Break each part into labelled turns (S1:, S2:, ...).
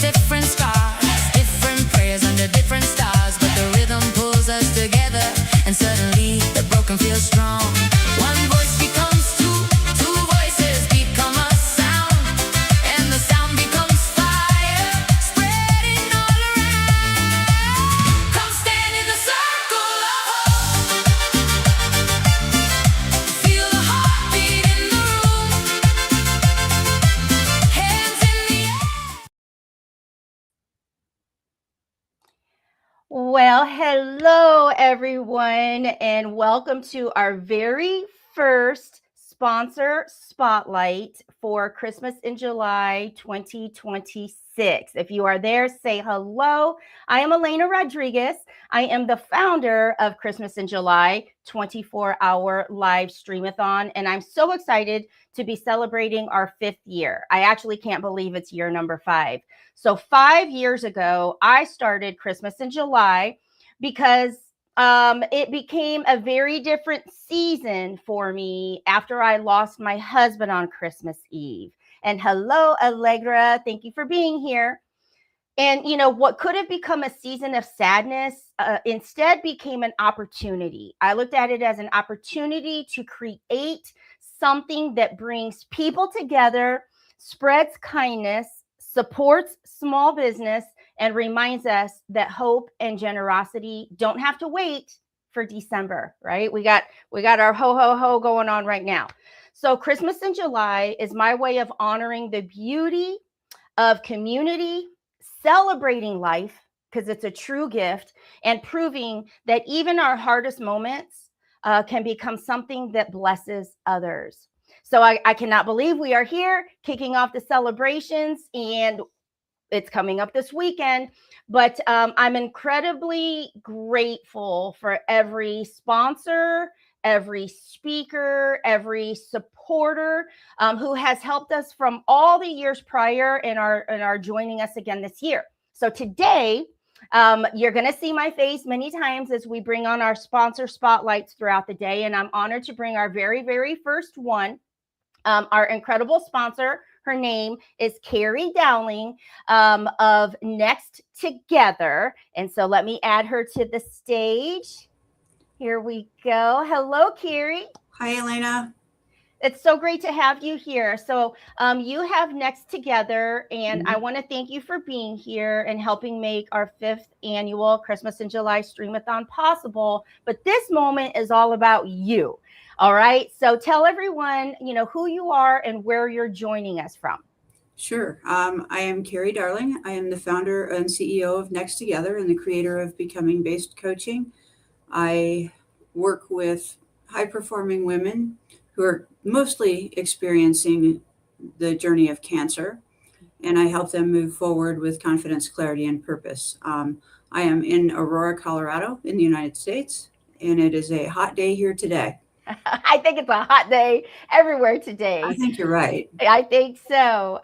S1: different scars, different prayers under different stars, but the rhythm pulls us together, and suddenly the broken feels strong. One voice becomes two, two voices become a sound, and the sound becomes fire, spreading all around. Come stand in the circle of hope, feel the heartbeat in the room, hands in the air.
S2: Well, hello everyone, and welcome to our very first sponsor spotlight for Christmas in July 2026. If you are there, say hello. I am Elena Rodriguez. I am the founder of Christmas in July 24-hour live stream-a-thon, and I'm so excited to be celebrating our 5th year. I actually can't believe it's year number 5. So 5 years ago, I started Christmas in July because it became a very different season for me after I lost my husband on Christmas Eve. And hello, Allegra. Thank you for being here. And, you know, what could have become a season of sadness instead became an opportunity. I looked at it as an opportunity to create something that brings people together, spreads kindness, supports small business, and reminds us that hope and generosity don't have to wait for December, right? We got our ho ho ho going on right now. So Christmas in July is my way of honoring the beauty of community, celebrating life because it's a true gift, and proving that even our hardest moments can become something that blesses others. So I cannot believe we are here kicking off the celebrations, and it's coming up this weekend. But I'm incredibly grateful for every sponsor, every speaker, every supporter who has helped us from all the years prior and are joining us again this year. So today, you're going to see my face many times as we bring on our sponsor spotlights throughout the day. And I'm honored to bring our very, very first one. Our incredible sponsor, her name is Keri Dowling of Next Together. And so let me add her to the stage. Here we go. Hello, Keri.
S3: Hi, Elena.
S2: It's so great to have you here. So you have Next Together, and I want to thank you for being here and helping make our 5th annual Christmas in July Stream-a-thon possible. But this moment is all about you. All right. So tell everyone, you know, who you are and where you're joining us from.
S3: Sure. I am Keri Dowling. I am the founder and CEO of Next Together and the creator of Becoming Based Coaching. I work with high-performing women who are mostly experiencing the journey of cancer, and I help them move forward with confidence, clarity, and purpose. I am in Aurora, Colorado, in the United States, and it is a hot day here today.
S2: I think it's a hot day everywhere today.
S3: I think you're right.
S2: I think so.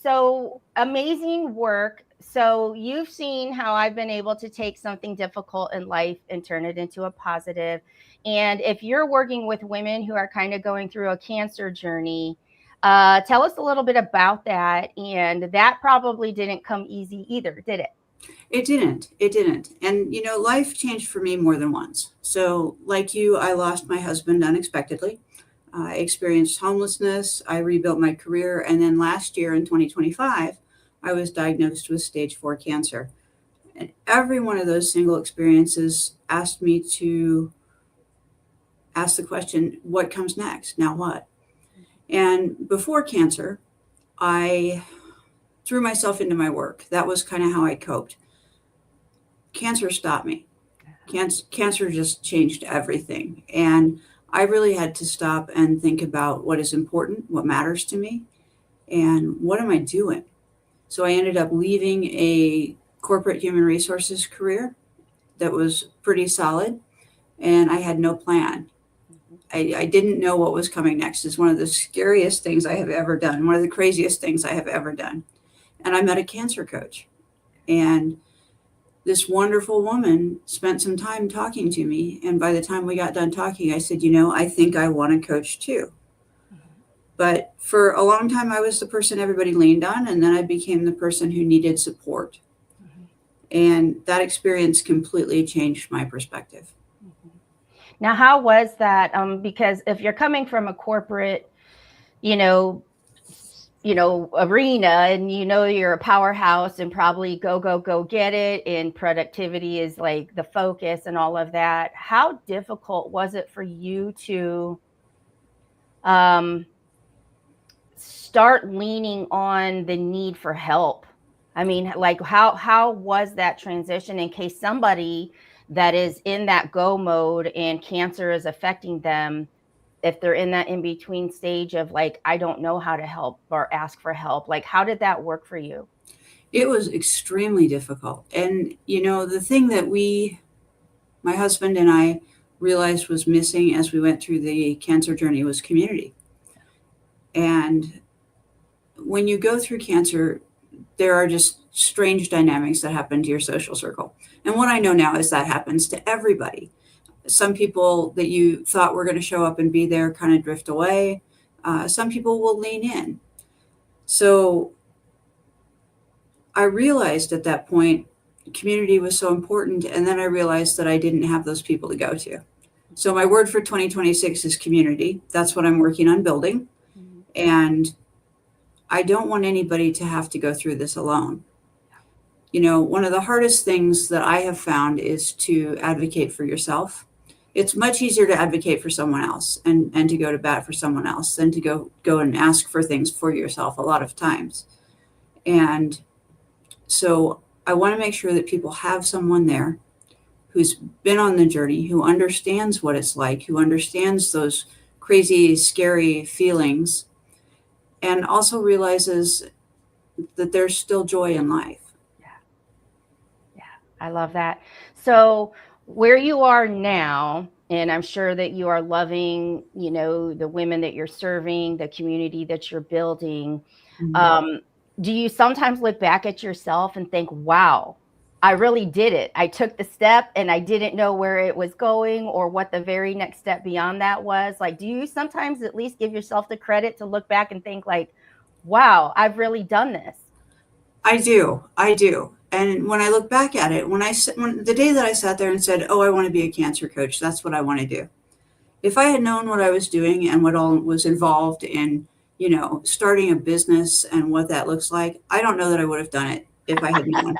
S2: So amazing work. So you've seen how I've been able to take something difficult in life and turn it into a positive. And if you're working with women who are kind of going through a cancer journey, tell us a little bit about that. And that probably didn't come easy either, did it?
S3: It didn't. And, you know, life changed for me more than once. So like you, I lost my husband unexpectedly. I experienced homelessness. I rebuilt my career. And then last year in 2025, I was diagnosed with stage 4 cancer. And every one of those single experiences asked me to ask the question, what comes next? Now what? And before cancer, I threw myself into my work. That was kind of how I coped. Cancer stopped me. Cancer just changed everything. And I really had to stop and think about what is important, what matters to me, and what am I doing? So I ended up leaving a corporate human resources career that was pretty solid, and I had no plan. I didn't know what was coming next. It's one of the scariest things I have ever done, one of the craziest things I have ever done. And I met a cancer coach, and this wonderful woman spent some time talking to me. And by the time we got done talking, I said, you know, I think I want to coach too. But for a long time, I was the person everybody leaned on, and then I became the person who needed support. And that experience completely changed my perspective.
S2: Now, how was that? Because if you're coming from a corporate, you know, arena, and you're a powerhouse and probably go get it, and productivity is like the focus and all of that, how difficult was it for you to start leaning on the need for help? I mean, like, how was that transition, in case somebody that is in that go mode and cancer is affecting them, if they're in that in-between stage of like, I don't know how to help or ask for help? Like, how did that work for you?
S3: It was extremely difficult. And, the thing that my husband and I realized was missing as we went through the cancer journey was community. And when you go through cancer, there are just strange dynamics that happen to your social circle. And what I know now is that happens to everybody. Some people that you thought were going to show up and be there kind of drift away. Some people will lean in. So I realized at that point, community was so important. And then I realized that I didn't have those people to go to. So my word for 2026 is community. That's what I'm working on building. And I don't want anybody to have to go through this alone. One of the hardest things that I have found is to advocate for yourself. It's much easier to advocate for someone else and to go to bat for someone else than to go and ask for things for yourself a lot of times. And so I want to make sure that people have someone there who's been on the journey, who understands what it's like, who understands those crazy, scary feelings, and also realizes that there's still joy in life.
S2: Yeah, I love that. So where you are now, and I'm sure that you are loving, the women that you're serving, the community that you're building. Do you sometimes look back at yourself and think, wow, I really did it. I took the step and I didn't know where it was going or what the very next step beyond that was? Like, do you sometimes at least give yourself the credit to look back and think like, wow, I've really done this?
S3: I do. And when I look back at it, when the day that I sat there and said, oh, I want to be a cancer coach, that's what I want to do. If I had known what I was doing and what all was involved in, starting a business and what that looks like, I don't know that I would have done it if I had known.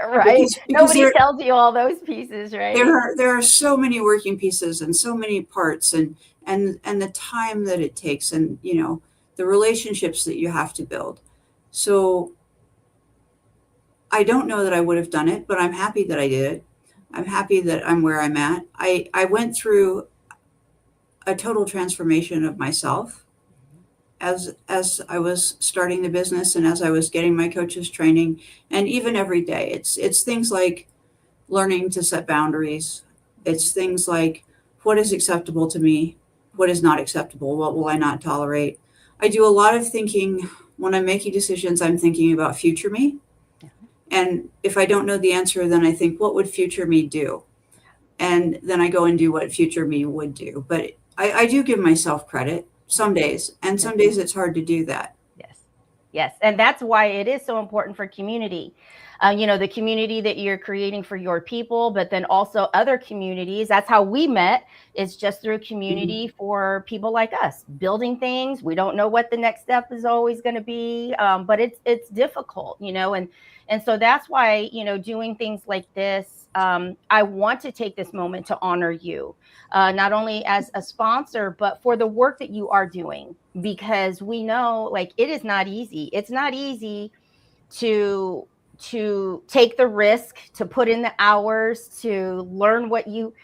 S2: Right. Because nobody tells you all those pieces, right?
S3: There are so many working pieces and so many parts and the time that it takes and, the relationships that you have to build. So I don't know that I would have done it, but I'm happy that I did it. I'm happy that I'm where I'm at. I went through a total transformation of myself as I was starting the business and as I was getting my coach's training, and even every day. It's things like learning to set boundaries. It's things like what is acceptable to me, what is not acceptable, what will I not tolerate. I do a lot of thinking when I'm making decisions. I'm thinking about future me. And if I don't know the answer, then I think, what would future me do? And then I go and do what future me would do. But I do give myself credit some days, and some days it's hard to do that.
S2: Yes. And that's why it is so important for community. The community that you're creating for your people, but then also other communities. That's how we met, is just through community for people like us, building things. We don't know what the next step is always going to be, but it's difficult, and so that's why, doing things like this, I want to take this moment to honor you, not only as a sponsor, but for the work that you are doing, because we know, like, it is not easy. It's not easy to take the risk, to put in the hours, to learn what you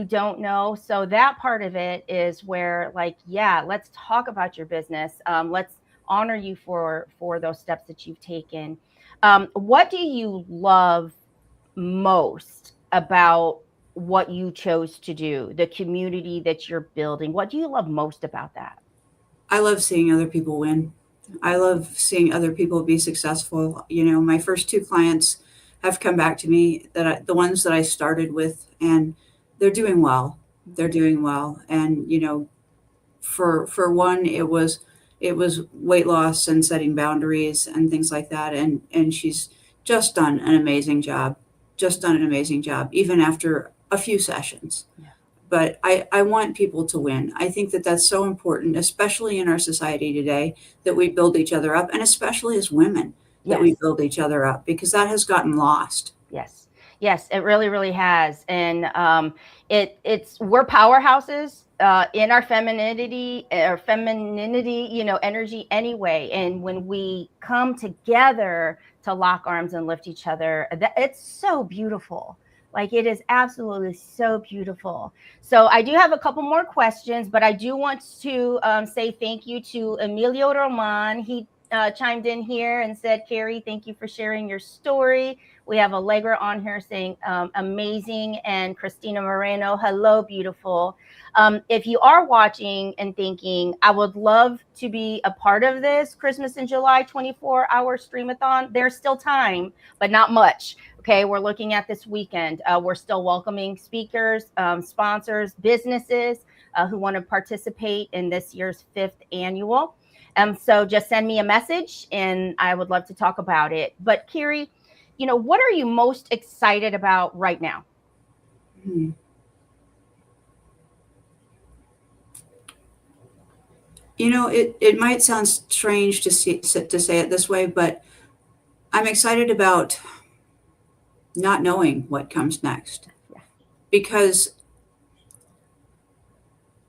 S2: don't know. So that part of it is where, like, yeah, let's talk about your business. Let's honor you for those steps that you've taken. What do you love most about what you chose to do, the community that you're building? What do you love most about that?
S3: I love seeing other people win. I love seeing other people be successful. My first 2 clients have come back to me, the ones that I started with, and they're doing well. And, for one, it was It was weight loss and setting boundaries and things like that. And she's just done an amazing job, even after a few sessions.
S2: Yeah.
S3: But I want people to win. I think that that's so important, especially in our society today, that we build each other up, and especially as women, that we
S2: Yes.
S3: build each other up, because that has gotten lost.
S2: Yes. Yes, it really, really has. And it's we're powerhouses in our femininity, energy anyway. And when we come together to lock arms and lift each other, it's so beautiful. Like, it is absolutely so beautiful. So I do have a couple more questions, but I do want to say thank you to Emilio Roman. He chimed in here and said, Keri, thank you for sharing your story. We have Allegra on here saying amazing, and Christina Moreno, hello, beautiful. If you are watching and thinking, I would love to be a part of this Christmas in July 24-hour Stream-a-thon, there's still time, but not much. Okay, we're looking at this weekend. We're still welcoming speakers, sponsors, businesses who want to participate in this year's 5th annual. So just send me a message and I would love to talk about it. But Keri, what are you most excited about right now?
S3: It might sound strange to say it this way, but I'm excited about not knowing what comes next.
S2: Yeah.
S3: Because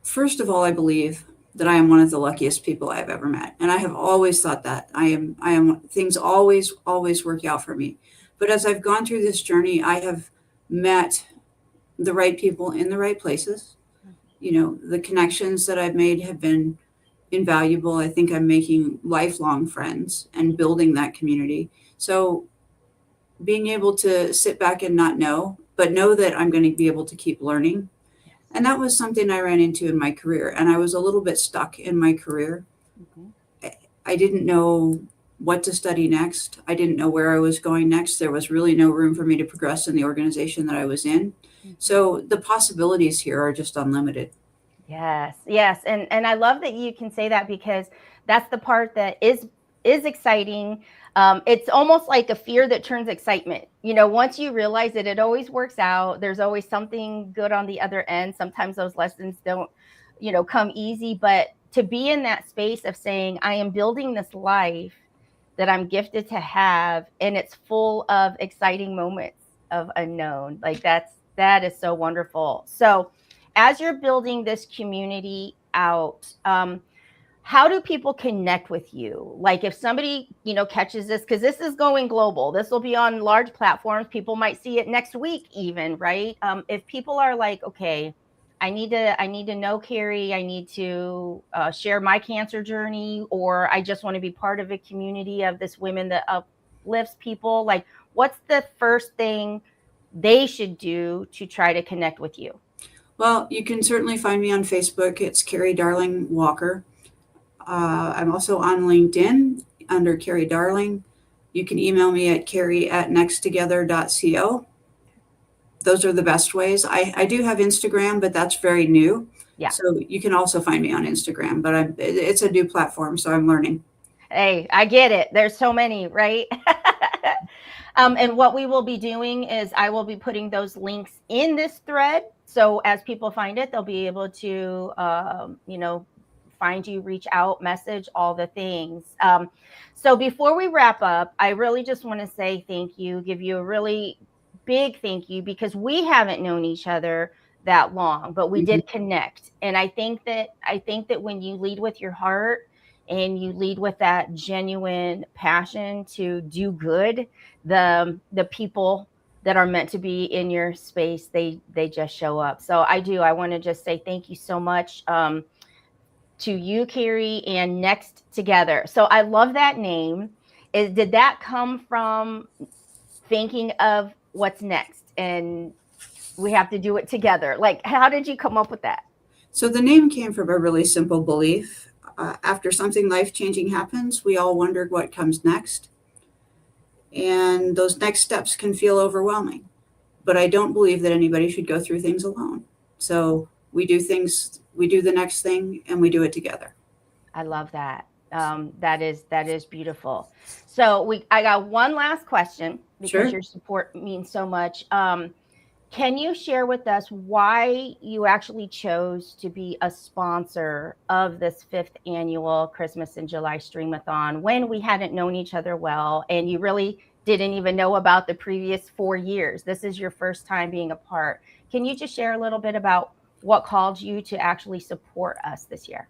S3: first of all, I believe that I am one of the luckiest people I've ever met. And I have always thought that things always work out for me. But as I've gone through this journey, I have met the right people in the right places. The connections that I've made have been invaluable. I think I'm making lifelong friends and building that community. So being able to sit back and not know, but know that I'm going to be able to keep learning. And that was something I ran into in my career. And I was a little bit stuck in my career. Mm-hmm. I didn't know what to study next. I didn't know where I was going next. There was really no room for me to progress in the organization that I was in. Mm-hmm. So the possibilities here are just unlimited.
S2: Yes. And I love that you can say that, because that's the part that is exciting. It's almost like a fear that turns excitement. Once you realize that it always works out, there's always something good on the other end. Sometimes those lessons don't, come easy, but to be in that space of saying, I am building this life that I'm gifted to have, and it's full of exciting moments of unknown. Like, that is so wonderful. So as you're building this community out, how do people connect with you? Like, if somebody, catches this, because this is going global, this will be on large platforms. People might see it next week even, right? If people are like, okay, I need to know Keri, I need to share my cancer journey, or I just want to be part of a community of this women that uplifts people. Like, what's the first thing they should do to try to connect with you?
S3: Well, you can certainly find me on Facebook. It's Keri Darling Walker. I'm also on LinkedIn under Keri Darling. You can email me at keri@nexttogether.co. Those are the best ways. I do have Instagram, but that's very new.
S2: Yeah.
S3: So you can also find me on Instagram, but it's a new platform, so I'm learning.
S2: Hey, I get it. There's so many, right? And what we will be doing is I will be putting those links in this thread. So as people find it, they'll be able to, find you, reach out, message, all the things. So before we wrap up, I really just want to say thank you, give you a really big thank you, because we haven't known each other that long, but we did connect. And I think that when you lead with your heart and you lead with that genuine passion to do good, the people that are meant to be in your space, they just show up. So I want to just say thank you so much to you, Keri, and Next Together. So I love that name. Did that come from thinking of what's next and we have to do it together? Like, how did you come up with that?
S3: So the name came from a really simple belief. After something life-changing happens, we all wondered what comes next. And those next steps can feel overwhelming. But I don't believe that anybody should go through things alone. So we do the next thing, and we do it together.
S2: I love that. That is beautiful. So I got one last question because
S3: Sure.
S2: your support means so much. Can you share with us why you actually chose to be a sponsor of this 5th annual Christmas in July Stream-a-thon when we hadn't known each other well and you really didn't even know about the previous 4 years? This is your first time being a part. Can you just share a little bit about what called you to actually support us this year?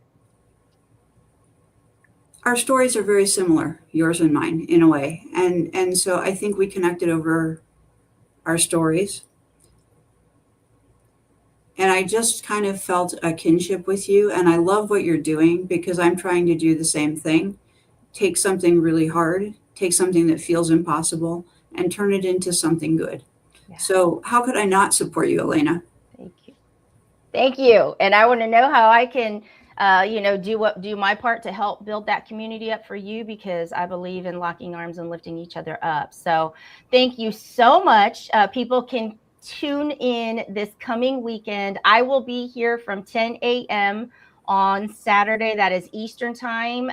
S3: Our stories are very similar, yours and mine, in a way. And so I think we connected over our stories. And I just kind of felt a kinship with you. And I love what you're doing because I'm trying to do the same thing. Take something really hard, take something that feels impossible, and turn it into something good.
S2: Yeah.
S3: So how could I not support you, Elena?
S2: Thank you. Thank you. And I want to know how I can, do my part to help build that community up for you, because I believe in locking arms and lifting each other up. So thank you so much. People can tune in this coming weekend. I will be here from 10 a.m. on Saturday. That is Eastern time,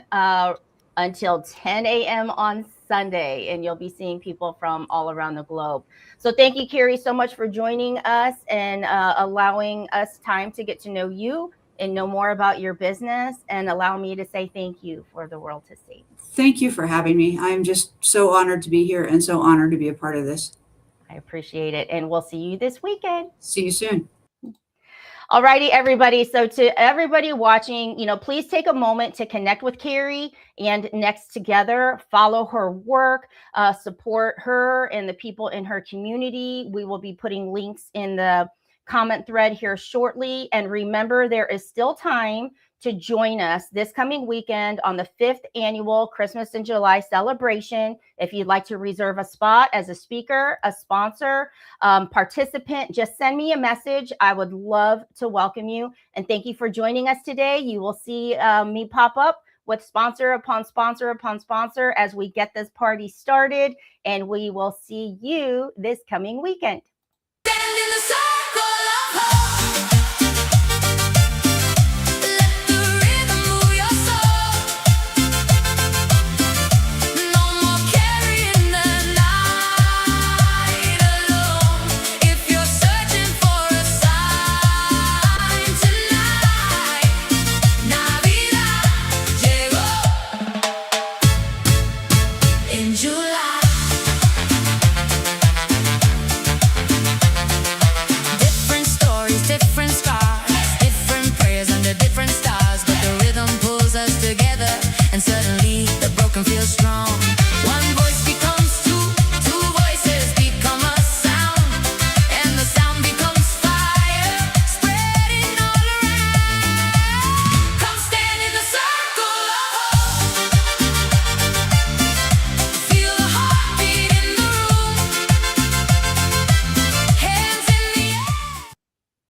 S2: until 10 a.m. on Sunday. And you'll be seeing people from all around the globe. So thank you, Keri, so much for joining us and allowing us time to get to know you and know more about your business, and allow me to say thank you for the world to see.
S3: Thank you for having me. I'm just so honored to be here and so honored to be a part of this.
S2: I appreciate it. And we'll see you this weekend.
S3: See you soon.
S2: All righty, everybody. So to everybody watching, please take a moment to connect with Keri and Next Together, follow her work, support her and the people in her community. We will be putting links in the comment thread here shortly. And remember, there is still time to join us this coming weekend on the 5th annual Christmas in July celebration. If you'd like to reserve a spot as a speaker, a sponsor, participant, just send me a message. I would love to welcome you. And thank you for joining us today. You will see me pop up with sponsor upon sponsor upon sponsor as we get this party started. And we will see you this coming weekend.